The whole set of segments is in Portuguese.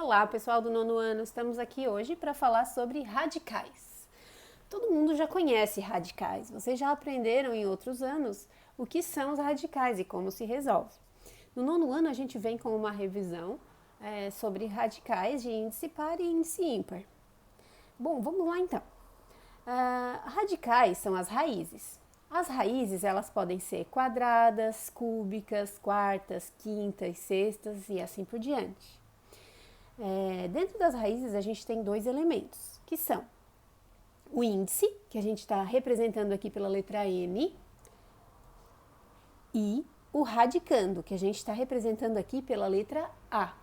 Olá, pessoal do nono ano, estamos aqui hoje para falar sobre radicais. Todo mundo já conhece radicais, vocês já aprenderam em outros anos o que são os radicais e como se resolve. No nono ano a gente vem com uma revisão sobre radicais de índice par e índice ímpar. Bom, vamos lá então. Radicais são as raízes. As raízes elas podem ser quadradas, cúbicas, quartas, quintas, sextas e assim por diante. Dentro das raízes a gente tem dois elementos, que são o índice, que a gente está representando aqui pela letra M, e o radicando, que a gente está representando aqui pela letra A.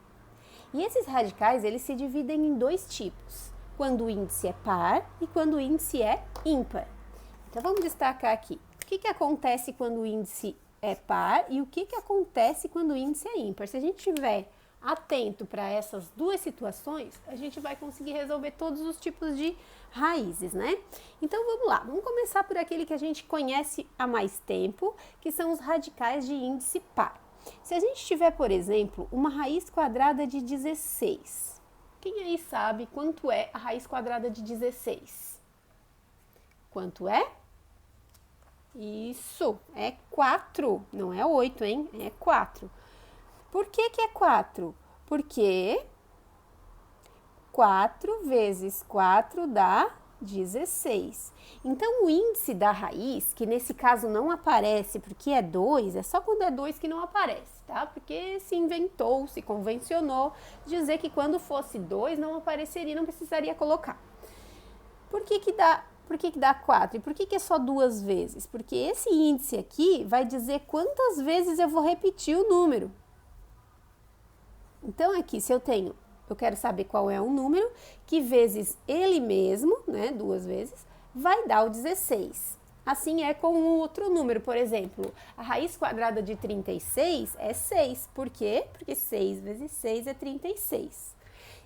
E esses radicais, eles se dividem em dois tipos, quando o índice é par e quando o índice é ímpar. Então vamos destacar aqui, o que acontece quando o índice é par e o que acontece quando o índice é ímpar. Se a gente tiver atento para essas duas situações, a gente vai conseguir resolver todos os tipos de raízes, né? Então vamos lá, vamos começar por aquele que a gente conhece há mais tempo, que são os radicais de índice par. Se a gente tiver, por exemplo, uma raiz quadrada de 16, quem aí sabe quanto é a raiz quadrada de 16? Quanto é? Isso, é 4, não é 8, hein? É 4. Por que é 4? Porque 4 vezes 4 dá 16. Então, o índice da raiz, que nesse caso não aparece porque é 2, é só quando é 2 que não aparece, tá? Porque se inventou, se convencionou dizer que quando fosse 2 não apareceria, não precisaria colocar. Por que dá 4? E por que é só 2 vezes? Porque esse índice aqui vai dizer quantas vezes eu vou repetir o número. Então aqui, se eu quero saber qual é o número, que vezes ele mesmo, né, 2 vezes, vai dar o 16. Assim é com um outro número, por exemplo, a raiz quadrada de 36 é 6. Por quê? Porque 6 vezes 6 é 36.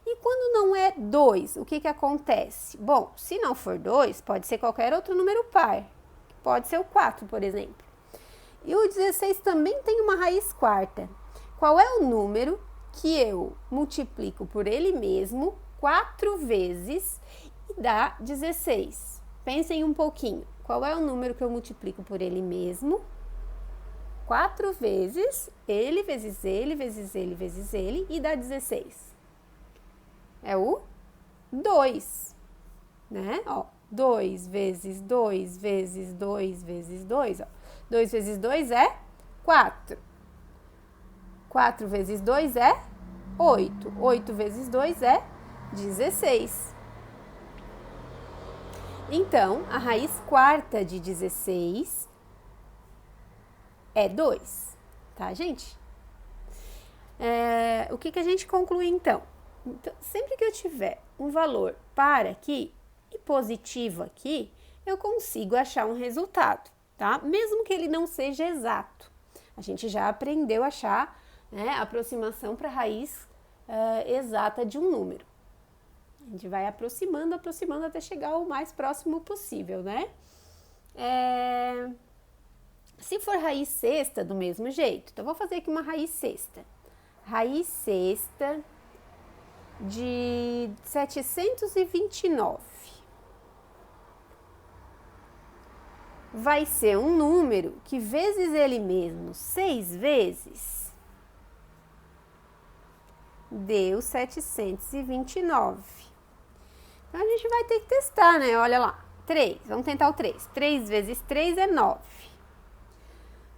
E quando não é 2, o que acontece? Bom, se não for 2, pode ser qualquer outro número par. Pode ser o 4, por exemplo. E o 16 também tem uma raiz quarta. Qual é o número que eu multiplico por ele mesmo 4 vezes e dá 16? Pensem um pouquinho. Qual é o número que eu multiplico por ele mesmo 4 vezes, ele vezes ele, vezes ele, vezes ele, e dá 16? É o 2, né? Ó, 2 vezes 2 vezes 2 vezes 2, ó. 2 vezes 2 é 4. 4 vezes 2 é 8. 8 vezes 2 é 16. Então, a raiz quarta de 16 é 2, tá, gente? O que a gente conclui, então? Então, sempre que eu tiver um valor par aqui e positivo aqui, eu consigo achar um resultado, tá? Mesmo que ele não seja exato. A gente já aprendeu a achar, né, a aproximação para a raiz exata de um número. A gente vai aproximando até chegar ao mais próximo possível, né? Se for raiz sexta, do mesmo jeito. Então, vou fazer aqui uma raiz sexta. Raiz sexta de 729 vai ser um número que vezes ele mesmo 6 vezes deu 729. Então a gente vai ter que testar, né? Olha lá, 3, vamos tentar o 3. 3 vezes 3 é 9.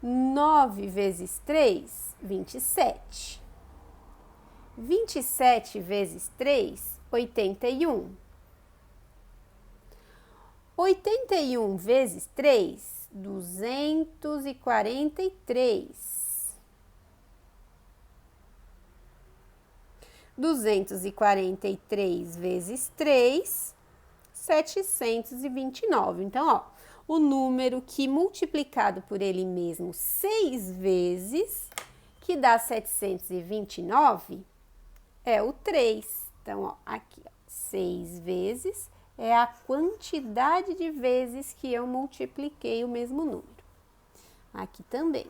9 vezes 3, 27. 27 vezes 3, 81. 81 vezes 3, 243. 243 vezes 3, 729. Então, ó, o número que multiplicado por ele mesmo 6 vezes, que dá 729, é o 3. Então, ó, aqui, ó, 6 vezes é a quantidade de vezes que eu multipliquei o mesmo número. Aqui também,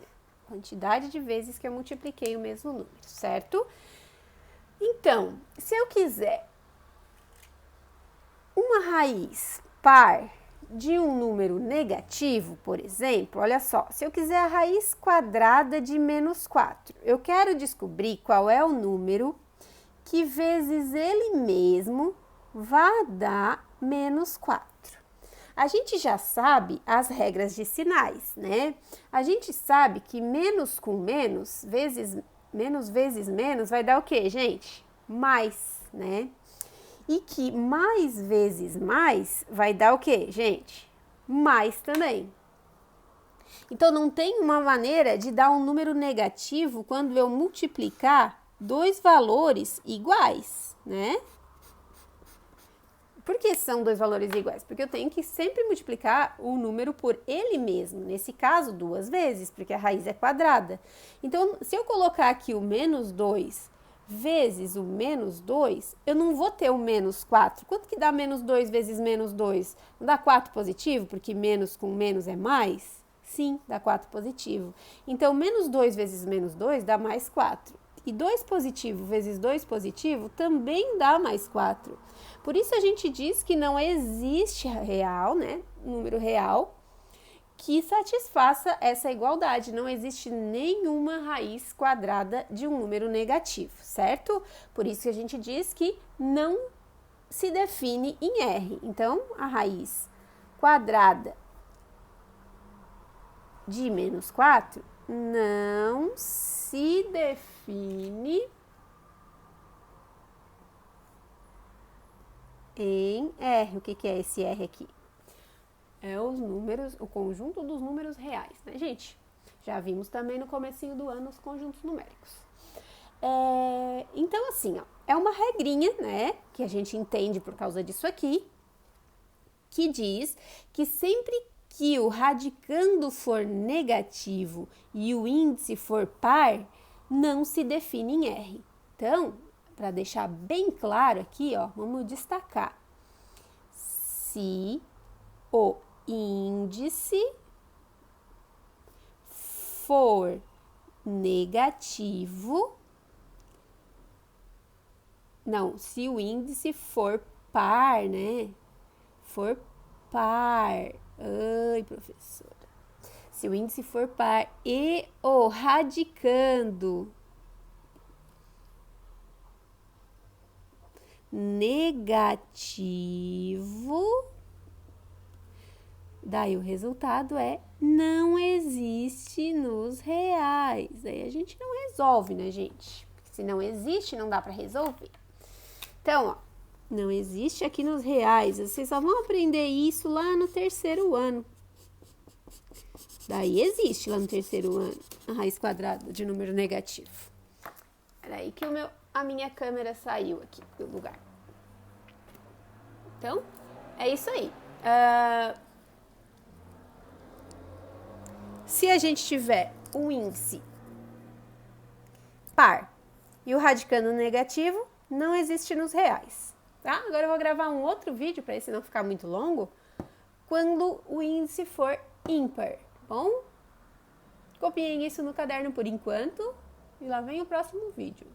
quantidade de vezes que eu multipliquei o mesmo número, certo? Então, se eu quiser uma raiz par de um número negativo, por exemplo, olha só, se eu quiser a raiz quadrada de menos 4, eu quero descobrir qual é o número que vezes ele mesmo vai dar menos 4. A gente já sabe as regras de sinais, né? A gente sabe que menos com menos, menos vezes menos, vai dar o quê, gente? Mais, né? E que mais vezes mais vai dar o quê, gente? Mais também. Então, não tem uma maneira de dar um número negativo quando eu multiplicar dois valores iguais, né? Por que são dois valores iguais? Porque eu tenho que sempre multiplicar o número por ele mesmo. Nesse caso, 2 vezes, porque a raiz é quadrada. Então, se eu colocar aqui o menos 2 vezes o menos 2, eu não vou ter o menos 4. Quanto que dá menos 2 vezes menos 2? Não dá 4 positivo, porque menos com menos é mais? Sim, dá 4 positivo. Então, menos 2 vezes menos 2 dá mais 4. E 2 positivo vezes 2 positivo também dá mais 4. Por isso a gente diz que não existe real, né, número real, que satisfaça essa igualdade. Não existe nenhuma raiz quadrada de um número negativo, certo? Por isso que a gente diz que não se define em R. Então, a raiz quadrada de menos 4 não se define em R. O que é esse R aqui? É os números, o conjunto dos números reais, né, gente? Já vimos também no comecinho do ano os conjuntos numéricos. Então, assim, ó, é uma regrinha, né, que a gente entende por causa disso aqui, que diz que sempre que o radicando for negativo e o índice for par, não se define em R. Então, para deixar bem claro aqui, ó, vamos destacar. Se o índice for negativo, não, se o índice for par, né? For par. Ai, professora. Se o índice for par e o radicando negativo, daí o resultado é não existe nos reais. Aí a gente não resolve, né, gente? Porque se não existe, não dá para resolver. Então, ó, não existe aqui nos reais. Vocês só vão aprender isso lá no 3º ano. Daí existe lá no 3º ano a raiz quadrada de número negativo. Era aí que a minha câmera saiu aqui do lugar. Então, é isso aí. Se a gente tiver um índice par e o radicando negativo, não existe nos reais, tá? Agora eu vou gravar um outro vídeo para esse não ficar muito longo, quando o índice for ímpar, bom? Copiem isso no caderno por enquanto e lá vem o próximo vídeo.